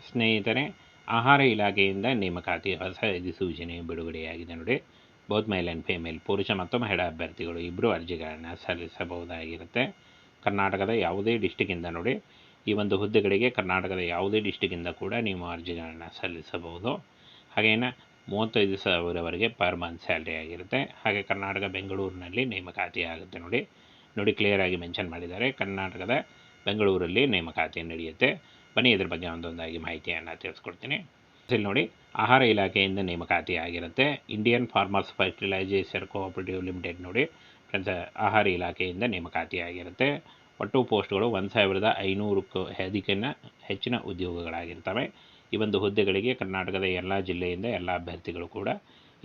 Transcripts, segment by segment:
ಸ್ನೇಹಿತರೆ ಆಹಾರ ಇಲಾಖೆಯಿಂದ ನೇಮಕಾತಿ ಹೊಸ ಅಧಿಸೂಚನೆ ಬಿಡುಗಡೆಯಾಗಿದೆ ನೋಡಿ. ಬೋತ್ ಮೇಲ್ ಆ್ಯಂಡ್ ಫೀಮೇಲ್, ಪುರುಷ ಮತ್ತು ಮಹಿಳಾ ಅಭ್ಯರ್ಥಿಗಳು ಇಬ್ಬರು ಅರ್ಜಿಗಳನ್ನು ಸಲ್ಲಿಸಬಹುದಾಗಿರುತ್ತೆ. ಕರ್ನಾಟಕದ ಯಾವುದೇ ಡಿಸ್ಟಿಕ್ಕಿಂದ ನೋಡಿ, ಈ ಒಂದು ಹುದ್ದೆಗಳಿಗೆ ಕರ್ನಾಟಕದ ಯಾವುದೇ ಡಿಸ್ಟಿಕ್ಕಿಂದ ಕೂಡ ನೀವು ಅರ್ಜಿಗಳನ್ನು ಸಲ್ಲಿಸಬಹುದು. ಹಾಗೇನ 35,000ವರೆಗೆ ಪರ್ ಮಂತ್ ಸ್ಯಾಲ್ರಿ ಆಗಿರುತ್ತೆ. ಹಾಗೆ ಕರ್ನಾಟಕ ಬೆಂಗಳೂರಿನಲ್ಲಿ ನೇಮಕಾತಿ ಆಗುತ್ತೆ ನೋಡಿ ಕ್ಲಿಯರ್ ಆಗಿ ಮೆನ್ಷನ್ ಮಾಡಿದ್ದಾರೆ. ಕರ್ನಾಟಕದ ಬೆಂಗಳೂರಲ್ಲಿ ನೇಮಕಾತಿ ನಡೆಯುತ್ತೆ. ಬನ್ನಿ ಇದ್ರ ಬಗ್ಗೆ ಒಂದೊಂದಾಗಿ ಮಾಹಿತಿಯನ್ನು ತಿಳಿಸ್ಕೊಡ್ತೀನಿ. ಇಲ್ಲಿ ನೋಡಿ, ಆಹಾರ ಇಲಾಖೆಯಿಂದ ನೇಮಕಾತಿ ಆಗಿರುತ್ತೆ. Indian farmers fertilization cooperative limited ನೋಡಿ ಫ್ರೆಂಡ್ಸ್, ಆಹಾರ ಇಲಾಖೆಯಿಂದ ನೇಮಕಾತಿ ಆಗಿರುತ್ತೆ. ಒಟ್ಟು ಪೋಸ್ಟ್ಗಳು 1,500ಕ್ಕೂ ಹೆಚ್ಚಿನ ಉದ್ಯೋಗಗಳಾಗಿರ್ತವೆ. ಈ ಒಂದು ಹುದ್ದೆಗಳಿಗೆ ಕರ್ನಾಟಕದ ಎಲ್ಲ ಜಿಲ್ಲೆಯಿಂದ ಎಲ್ಲ ಅಭ್ಯರ್ಥಿಗಳು ಕೂಡ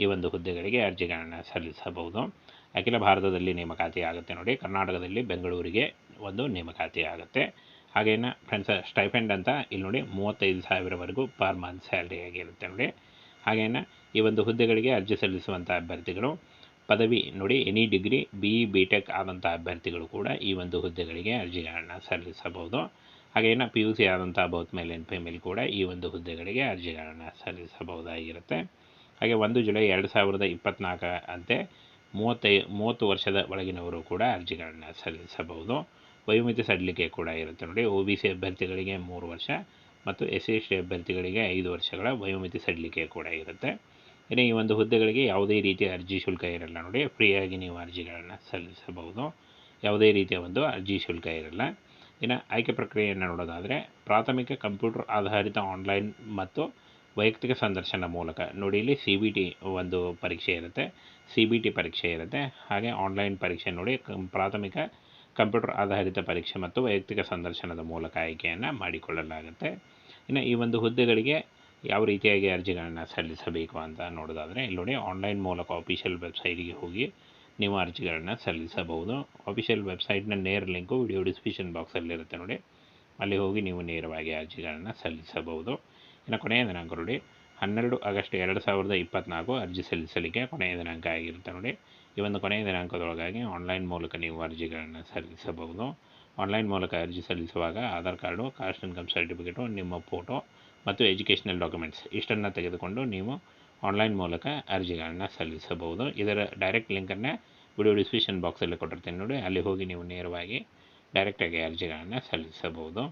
ಈ ಒಂದು ಹುದ್ದೆಗಳಿಗೆ ಅರ್ಜಿಗಳನ್ನು ಸಲ್ಲಿಸಬಹುದು. ಅಖಿಲ ಭಾರತದಲ್ಲಿ ನೇಮಕಾತಿ ಆಗುತ್ತೆ ನೋಡಿ. ಕರ್ನಾಟಕದಲ್ಲಿ ಬೆಂಗಳೂರಿಗೆ ಒಂದು ನೇಮಕಾತಿ ಆಗುತ್ತೆ. ಹಾಗೇನ ಫ್ರೆಂಡ್ಸ್, ಸ್ಟೈಫೆಂಡ್ ಅಂತ ಇಲ್ಲಿ ನೋಡಿ 35,000ವರೆಗೂ ಪರ್ ಮಂತ್ ಸ್ಯಾಲ್ರಿ ಆಗಿರುತ್ತೆ ನೋಡಿ. ಹಾಗೇನ ಈ ಒಂದು ಹುದ್ದೆಗಳಿಗೆ ಅರ್ಜಿ ಸಲ್ಲಿಸುವಂಥ ಅಭ್ಯರ್ಥಿಗಳು ಪದವಿ ನೋಡಿ, ಎನಿ ಡಿಗ್ರಿ BE BTech ಆದಂಥ ಅಭ್ಯರ್ಥಿಗಳು ಕೂಡ ಈ ಒಂದು ಹುದ್ದೆಗಳಿಗೆ ಅರ್ಜಿಗಳನ್ನು ಸಲ್ಲಿಸಬಹುದು. ಹಾಗೇನ PUC ಆದಂಥ ಬೋತ್ ಮೇಲ್ ಆ್ಯಂಡ್ ಫೀಮೇಲ್ ಕೂಡ ಈ ಒಂದು ಹುದ್ದೆಗಳಿಗೆ ಅರ್ಜಿಗಳನ್ನು ಸಲ್ಲಿಸಬಹುದಾಗಿರುತ್ತೆ. ಹಾಗೆ 1 ಜುಲೈ 2024 ಅಂತೆ 30 ವರ್ಷದ ಒಳಗಿನವರು ಕೂಡ ಅರ್ಜಿಗಳನ್ನು ಸಲ್ಲಿಸಬಹುದು. ವಯೋಮಿತಿ ಸಡಿಲಿಕೆ ಕೂಡ ಇರುತ್ತೆ ನೋಡಿ. OBC ಅಭ್ಯರ್ಥಿಗಳಿಗೆ 3 ವರ್ಷ ಮತ್ತು SC/ST ಅಭ್ಯರ್ಥಿಗಳಿಗೆ 5 ವರ್ಷಗಳ ವಯೋಮಿತಿ ಸಡಿಲಿಕೆ ಕೂಡ ಇರುತ್ತೆ. ಇನ್ನು ಈ ಒಂದು ಹುದ್ದೆಗಳಿಗೆ ಯಾವುದೇ ರೀತಿಯ ಅರ್ಜಿ ಶುಲ್ಕ ಇರಲ್ಲ ನೋಡಿ. ಫ್ರೀಯಾಗಿ ನೀವು ಅರ್ಜಿಗಳನ್ನು ಸಲ್ಲಿಸಬಹುದು. ಯಾವುದೇ ರೀತಿಯ ಒಂದು ಅರ್ಜಿ ಶುಲ್ಕ ಇರಲ್ಲ. ಇನ್ನು ಆಯ್ಕೆ ಪ್ರಕ್ರಿಯೆಯನ್ನು ನೋಡೋದಾದರೆ, ಪ್ರಾಥಮಿಕ ಕಂಪ್ಯೂಟರ್ ಆಧಾರಿತ ಆನ್ಲೈನ್ ಮತ್ತು ವೈಯಕ್ತಿಕ ಸಂದರ್ಶನ ಮೂಲಕ ನೋಡಿ. ಇಲ್ಲಿ CBT ಒಂದು ಪರೀಕ್ಷೆ ಇರುತ್ತೆ, CBT ಪರೀಕ್ಷೆ ಇರುತ್ತೆ. ಹಾಗೆ ಆನ್ಲೈನ್ ಪರೀಕ್ಷೆ ನೋಡಿ, ಪ್ರಾಥಮಿಕ ಕಂಪ್ಯೂಟರ್ ಆಧಾರಿತ ಪರೀಕ್ಷೆ ಮತ್ತು ವೈಯಕ್ತಿಕ ಸಂದರ್ಶನದ ಮೂಲಕ ಆಯ್ಕೆಯನ್ನು ಮಾಡಿಕೊಳ್ಳಲಾಗುತ್ತೆ. ಇನ್ನು ಈ ಒಂದು ಹುದ್ದೆಗಳಿಗೆ ಯಾವ ರೀತಿಯಾಗಿ ಅರ್ಜಿಗಳನ್ನು ಸಲ್ಲಿಸಬೇಕು ಅಂತ ನೋಡೋದಾದರೆ, ಇಲ್ಲಿ ನೋಡಿ, ಆನ್ಲೈನ್ ಮೂಲಕ ಅಫಿಷಿಯಲ್ ವೆಬ್ಸೈಟ್ಗೆ ಹೋಗಿ ನೀವು ಅರ್ಜಿಗಳನ್ನು ಸಲ್ಲಿಸಬಹುದು. ಅಫಿಷಿಯಲ್ ವೆಬ್ಸೈಟ್ನ ನೇರ ಲಿಂಕು ವಿಡಿಯೋ ಡಿಸ್ಕ್ರಿಪ್ಷನ್ ಬಾಕ್ಸಲ್ಲಿರುತ್ತೆ ನೋಡಿ. ಅಲ್ಲಿ ಹೋಗಿ ನೀವು ನೇರವಾಗಿ ಅರ್ಜಿಗಳನ್ನು ಸಲ್ಲಿಸಬಹುದು. ಇನ್ನು ಕೊನೆಯ ದಿನಾಂಕ ನೋಡಿ, 12 ಆಗಸ್ಟ್ 2024 ಅರ್ಜಿ ಸಲ್ಲಿಸಲಿಕ್ಕೆ ಕೊನೆಯ ದಿನಾಂಕ ಆಗಿರುತ್ತೆ ನೋಡಿ. ಈ ಒಂದು ಕೊನೆಯ ದಿನಾಂಕದೊಳಗಾಗಿ ಆನ್ಲೈನ್ ಮೂಲಕ ನೀವು ಅರ್ಜಿಗಳನ್ನು ಸಲ್ಲಿಸಬಹುದು. ಆನ್ಲೈನ್ ಮೂಲಕ ಅರ್ಜಿ ಸಲ್ಲಿಸುವಾಗ Aadhaar card, caste income certificate, ನಿಮ್ಮ ಫೋಟೋ ಮತ್ತು ಎಜುಕೇಷನಲ್ ಡಾಕ್ಯುಮೆಂಟ್ಸ್ ಇಷ್ಟನ್ನು ತೆಗೆದುಕೊಂಡು ನೀವು ಆನ್ಲೈನ್ ಮೂಲಕ ಅರ್ಜಿಗಳನ್ನು ಸಲ್ಲಿಸಬಹುದು. ಇದರ ಡೈರೆಕ್ಟ್ ಲಿಂಕನ್ನು ವಿಡಿಯೋ ಡಿಸ್ಕ್ರಿಪ್ಷನ್ ಬಾಕ್ಸಲ್ಲಿ ಕೊಟ್ಟಿರ್ತೀನಿ ನೋಡಿ. ಅಲ್ಲಿ ಹೋಗಿ ನೀವು ನೇರವಾಗಿ ಡೈರೆಕ್ಟಾಗಿ ಅರ್ಜಿಗಳನ್ನು ಸಲ್ಲಿಸಬಹುದು.